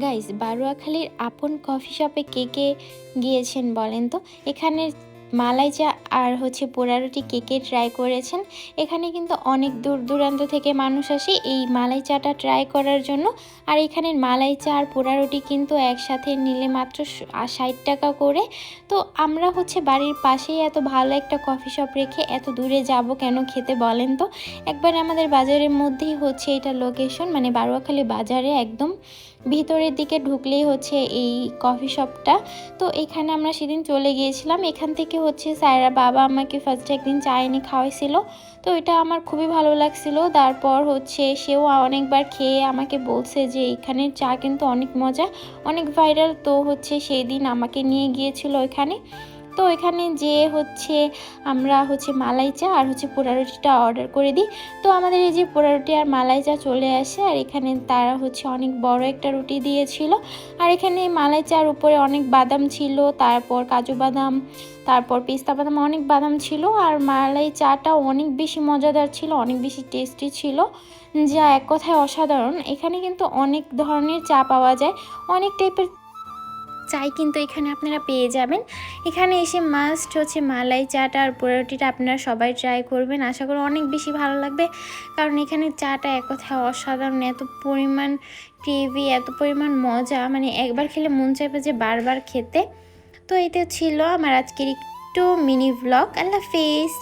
Guys, বারুয়াখালীর আপন coffee শপে কে কে গিয়েছেন বলেন তো? এখানে মালাই চা আর পোড়া রুটি কে কে ট্রাই করেছেন? এখানে কিন্তু অনেক দূর দূরান্ত থেকে মানুষ আসে এই মালাই চাটা ট্রাই করার জন্য। আর এখানের মালাই চা আর পোড়া রুটি কিন্তু একসাথে নিলে মাত্র 60 টাকা করে। তো আমরা বাড়ির পাশেই এত ভালো একটা কফি শপ রেখে এত দূরে যাব কেন খেতে বলেন তো? একবার আমাদের বাজারের মধ্যেই এটা লোকেশন, মানে বারুয়াখালী বাজারে একদম ভিতরের দিকে ঢুকলেই এই কফি শপটা। তো এখানে আমরা সেদিন চলে গিয়েছিলাম। এখান থেকে স্যারেরা বাবা আমাকে ফার্স্টে একদিন চা এনে খাওয়াইছিল। তো এটা আমার খুবই ভালো লাগছিল। তারপর সেও অনেকবার খেয়ে আমাকে বলছে যে এখানের চা কিন্তু অনেক মজা, অনেক ভাইরাল। তো সেই দিন আমাকে নিয়ে গিয়েছিল এখানে। তো এখানে যেয়ে আমরা মালাই চা আর পোড়া রুটিটা অর্ডার করে দিই। তো আমাদের এই যে পোড়া রুটি আর মালাই চা চলে আসে, আর এখানে তারা অনেক বড় একটা রুটি দিয়েছিল। আর এখানে মালাই চার উপরে অনেক বাদাম ছিল, তারপর কাজু বাদাম, তারপর পেস্তা বাদাম, অনেক বাদাম ছিল। আর মালাই চাটা অনেক বেশি মজাদার ছিল, অনেক বেশি টেস্টি ছিল, যা এক কথায় অসাধারণ। এখানে কিন্তু অনেক ধরনের চা পাওয়া যায়, অনেক টাইপের চাই কিন্তু এখানে আপনারা পেয়ে যাবেন। এখানে এসে মাস্ট মালাই চাটা আর পোড়া রুটিটা আপনারা সবাই ট্রাই করবেন, আশা করি অনেক বেশি ভালো লাগবে। কারণ এখানে চাটা এক কথায় অসাধারণ, এত পরিমাণ গ্রেভি, এত পরিমাণ মজা, মানে একবার খেলে মন চাইবে যে বারবার খেতে। তো এটা ছিল আমার আজকের একটু মিনি ভ্লগ। আল্লাহ হাফেজ।